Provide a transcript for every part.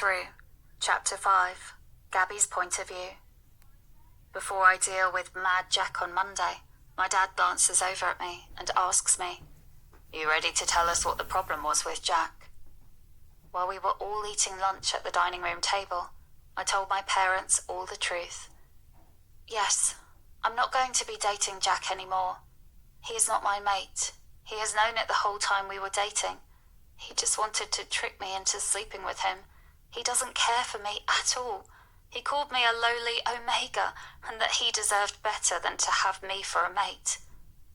Through Chapter 5, Gabby's Point of View. Before I deal with Mad Jack on Monday, my dad glances over at me and asks me, "You ready to tell us what the problem was with Jack?" While we were all eating lunch at the dining room table, I told my parents all the truth. Yes, I'm not going to be dating Jack anymore. He is not my mate. He has known it the whole time we were dating. He just wanted to trick me into sleeping with him. He doesn't care for me at all. He called me a lowly omega and that he deserved better than to have me for a mate.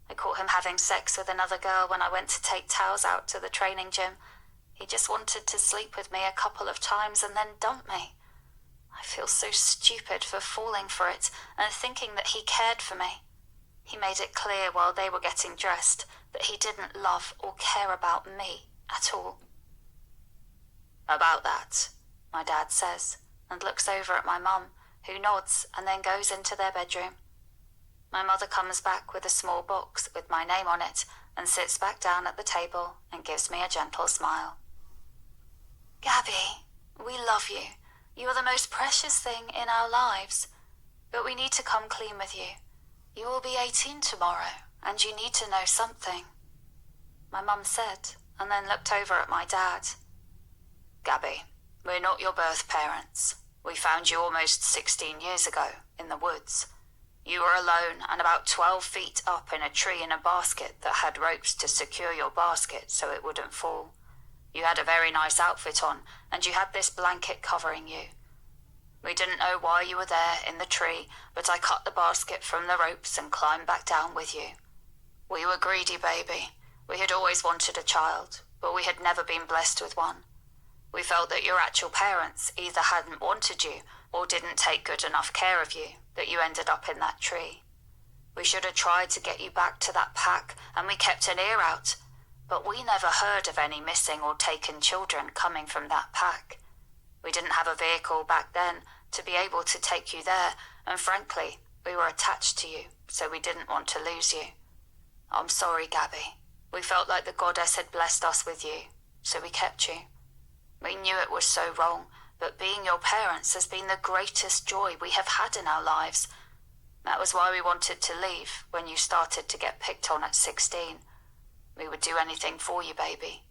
I caught him having sex with another girl when I went to take Towels out to the training gym. He just wanted to sleep with me a couple of times and then dump me. I feel so stupid for falling for it and thinking that he cared for me. He made it clear while they were getting dressed that he didn't love or care about me at all. "About that," my dad says, and looks over at my mum, who nods and then goes into their bedroom. My mother comes back with a small box with my name on it and sits back down at the table and gives me a gentle smile. "Gabby, we love you. You are the most precious thing in our lives. But we need to come clean with you. You will be 18 tomorrow, and you need to know something," my mum said, and then looked over at my dad. "Gabby, we're not your birth parents. We found you almost 16 years ago in the woods. You were alone and about 12 feet up in a tree in a basket that had ropes to secure your basket so it wouldn't fall. You had a very nice outfit on, and you had this blanket covering you. We didn't know why you were there in the tree, but I cut the basket from the ropes and climbed back down with you. We were greedy, baby. We had always wanted a child, but we had never been blessed with one. We felt that your actual parents either hadn't wanted you or didn't take good enough care of you, that you ended up in that tree. We should have tried to get you back to that pack, and we kept an ear out, but we never heard of any missing or taken children coming from that pack. We didn't have a vehicle back then to be able to take you there, and frankly, we were attached to you, so we didn't want to lose you. I'm sorry, Gabby. We felt like the goddess had blessed us with you, so we kept you. We knew it was so wrong, but being your parents has been the greatest joy we have had in our lives. That was why we wanted to leave when you started to get picked on at 16. We would do anything for you, baby.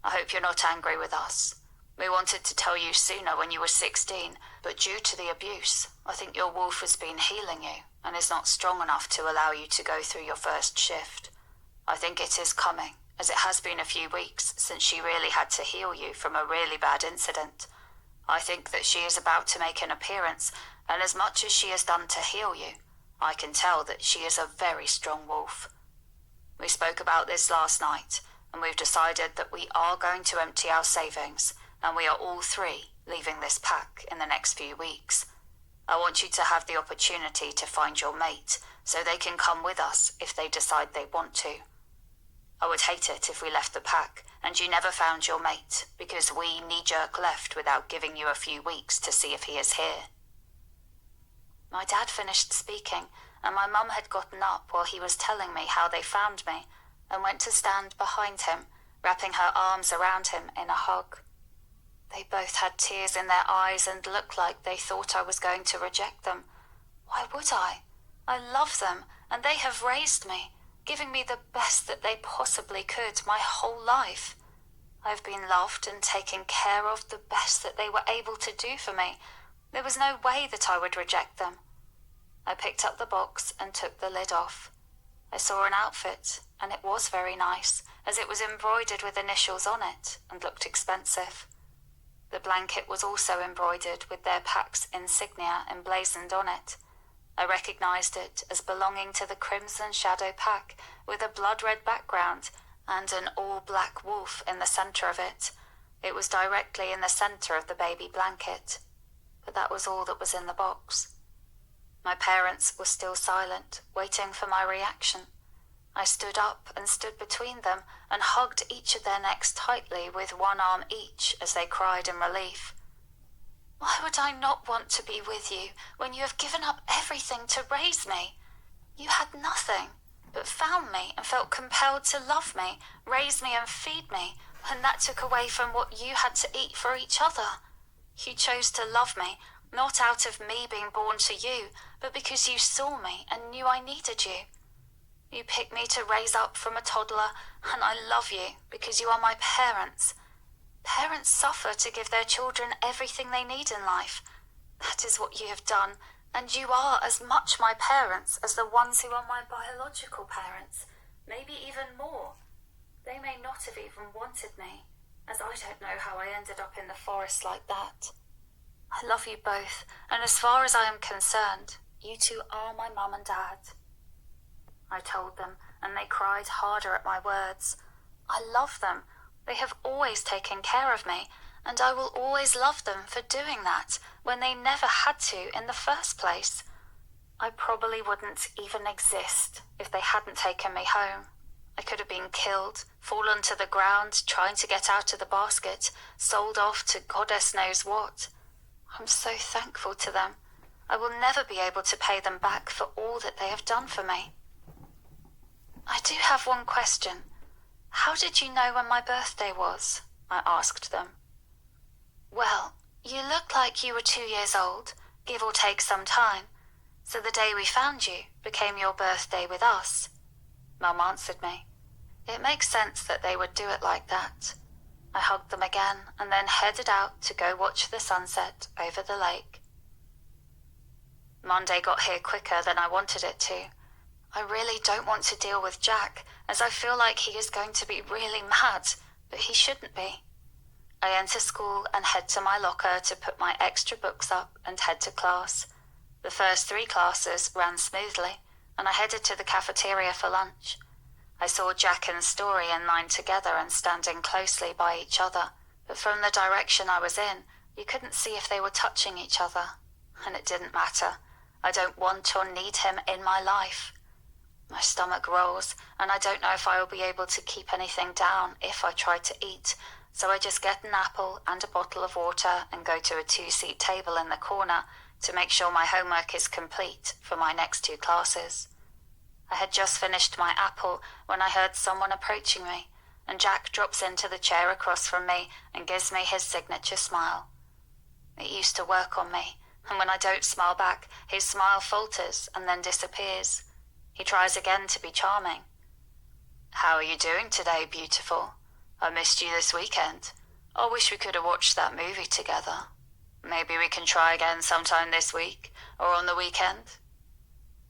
I hope you're not angry with us. We wanted to tell you sooner when you were 16, but due to the abuse, I think your wolf has been healing you and is not strong enough to allow you to go through your first shift. I think it is coming, as it has been a few weeks since she really had to heal you from a really bad incident. I think that she is about to make an appearance, and as much as she has done to heal you, I can tell that she is a very strong wolf. We spoke about this last night, and we've decided that we are going to empty our savings, and we are all three leaving this pack in the next few weeks. I want you to have the opportunity to find your mate, so they can come with us if they decide they want to. I would hate it if we left the pack and you never found your mate because we knee-jerk left without giving you a few weeks to see if he is here." My dad finished speaking, and my mum had gotten up while he was telling me how they found me and went to stand behind him, wrapping her arms around him in a hug. They both had tears in their eyes and looked like they thought I was going to reject them. Why would I? I love them, and they have raised me, giving me the best that they possibly could my whole life. I've been loved and taken care of the best that they were able to do for me. There was no way that I would reject them. I picked up the box and took the lid off. I saw an outfit, and it was very nice, as it was embroidered with initials on it and looked expensive. The blanket was also embroidered with their pack's insignia emblazoned on it. I recognized it as belonging to the Crimson Shadow Pack, with a blood-red background and an all-black wolf in the center of it. It was directly in the center of the baby blanket, but that was all that was in the box. My parents were still silent, waiting for my reaction. I stood up and stood between them and hugged each of their necks tightly with one arm each as they cried in relief. "Why would I not want to be with you when you have given up everything to raise me? You had nothing, but found me and felt compelled to love me, raise me and feed me, and that took away from what you had to eat for each other. You chose to love me, not out of me being born to you, but because you saw me and knew I needed you. You picked me to raise up from a toddler, and I love you because you are my parents. Parents suffer to give their children everything they need in life. That is what you have done, and you are as much my parents as the ones who are my biological parents, maybe even more. They may not have even wanted me, as I don't know how I ended up in the forest like that. I love you both, and as far as I am concerned, you two are my mum and dad. I told them, and they cried harder at my words. I love them. They have always taken care of me, and I will always love them for doing that when they never had to in the first place. I probably wouldn't even exist if they hadn't taken me home. I could have been killed, fallen to the ground, trying to get out of the basket, sold off to goddess knows what. I'm so thankful to them. I will never be able to pay them back for all that they have done for me. I do have one question. How did you know when my birthday was? I asked them. Well, you looked like you were 2 years old, give or take some time, so the day we found you became your birthday with us. Mum answered me. It makes sense that they would do it like that. I hugged them again and then headed out to go watch the sunset over the lake. Monday got here quicker than I wanted it to. I really don't want to deal with Jack, as I feel like he is going to be really mad, but he shouldn't be. I enter school and head to my locker to put my extra books up and head to class. The first 3 classes ran smoothly, and I headed to the cafeteria for lunch. I saw Jack and Story in line together and standing closely by each other, but from the direction I was in, you couldn't see if they were touching each other. And it didn't matter. I don't want or need him in my life. My stomach rolls, and I don't know if I will be able to keep anything down if I try to eat, so I just get an apple and a bottle of water and go to a 2-seat table in the corner to make sure my homework is complete for my next 2 classes. I had just finished my apple when I heard someone approaching me, and Jack drops into the chair across from me and gives me his signature smile. It used to work on me, and when I don't smile back, his smile falters and then disappears. He tries again to be charming. How are you doing today, beautiful? I missed you this weekend. I wish we could have watched that movie together. Maybe we can try again sometime this week, or on the weekend.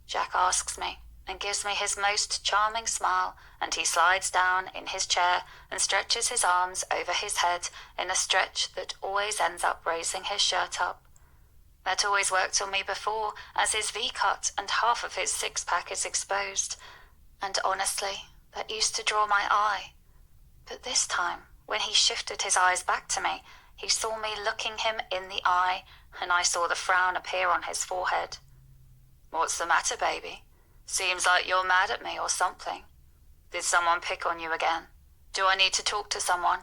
Jack asks me, and gives me his most charming smile, and he slides down in his chair and stretches his arms over his head in a stretch that always ends up raising his shirt up. That always worked on me before, as his V-cut and half of his six-pack is exposed, and honestly, that used to draw my eye. But this time, when he shifted his eyes back to me, he saw me looking him in the eye, and I saw the frown appear on his forehead. What's the matter, baby? Seems like you're mad at me or something. Did someone pick on you again? Do I need to talk to someone?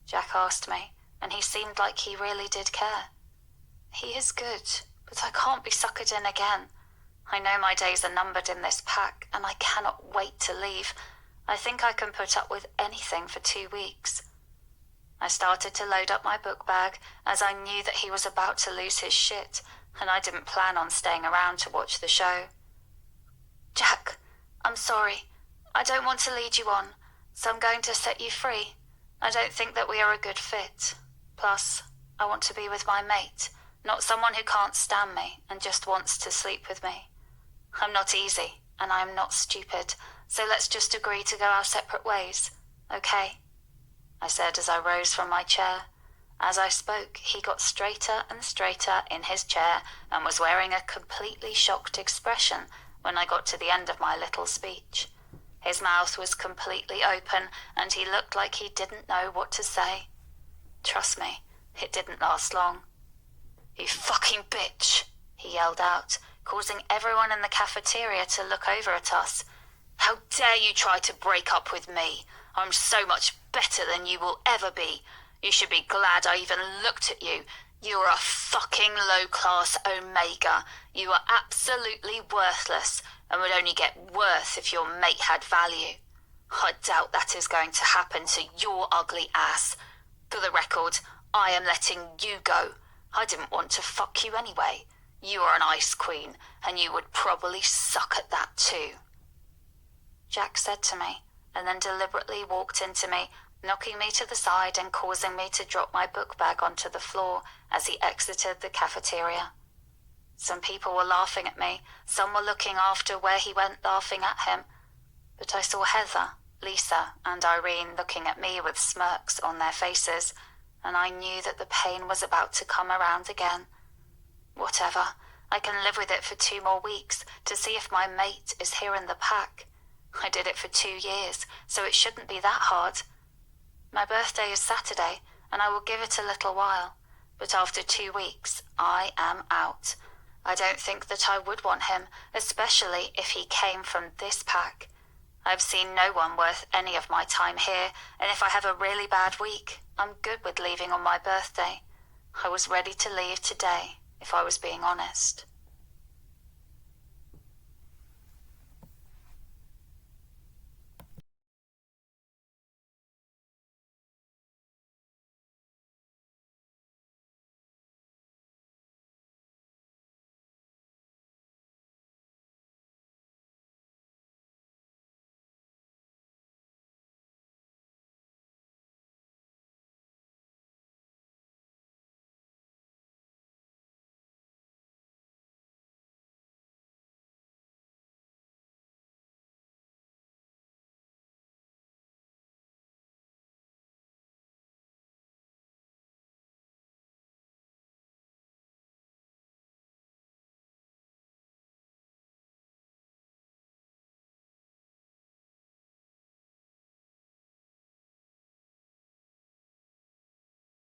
Jack asked me, and he seemed like he really did care. He is good, but I can't be suckered in again. I know my days are numbered in this pack, and I cannot wait to leave. I think I can put up with anything for 2 weeks. I started to load up my book bag, as I knew that he was about to lose his shit, and I didn't plan on staying around to watch the show. Jack, I'm sorry. I don't want to lead you on, so I'm going to set you free. I don't think that we are a good fit. Plus, I want to be with my mate, not someone who can't stand me and just wants to sleep with me. I'm not easy, and I am not stupid, so let's just agree to go our separate ways, okay? I said as I rose from my chair. As I spoke, he got straighter and straighter in his chair and was wearing a completely shocked expression when I got to the end of my little speech. His mouth was completely open, and he looked like he didn't know what to say. Trust me, it didn't last long. You fucking bitch, he yelled out, causing everyone in the cafeteria to look over at us. How dare you try to break up with me? I'm so much better than you will ever be. You should be glad I even looked at you. You're a fucking low-class omega. You are absolutely worthless and would only get worse if your mate had value. I doubt that is going to happen to your ugly ass. For the record, I am letting you go. I didn't want to fuck you anyway. You are an ice queen, and you would probably suck at that too. Jack said to me, and then deliberately walked into me, knocking me to the side and causing me to drop my book bag onto the floor as he exited the cafeteria. Some people were laughing at me, some were looking after where he went laughing at him, but I saw Heather, Lisa, and Irene looking at me with smirks on their faces, and I knew that the pain was about to come around again. Whatever, I can live with it for 2 more weeks to see if my mate is here in the pack. I did it for 2 years, so it shouldn't be that hard. My birthday is Saturday, and I will give it a little while, but after 2 weeks, I am out. I don't think that I would want him, especially if he came from this pack. I've seen no one worth any of my time here, and if I have a really bad week, I'm good with leaving on my birthday. I was ready to leave today, if I was being honest.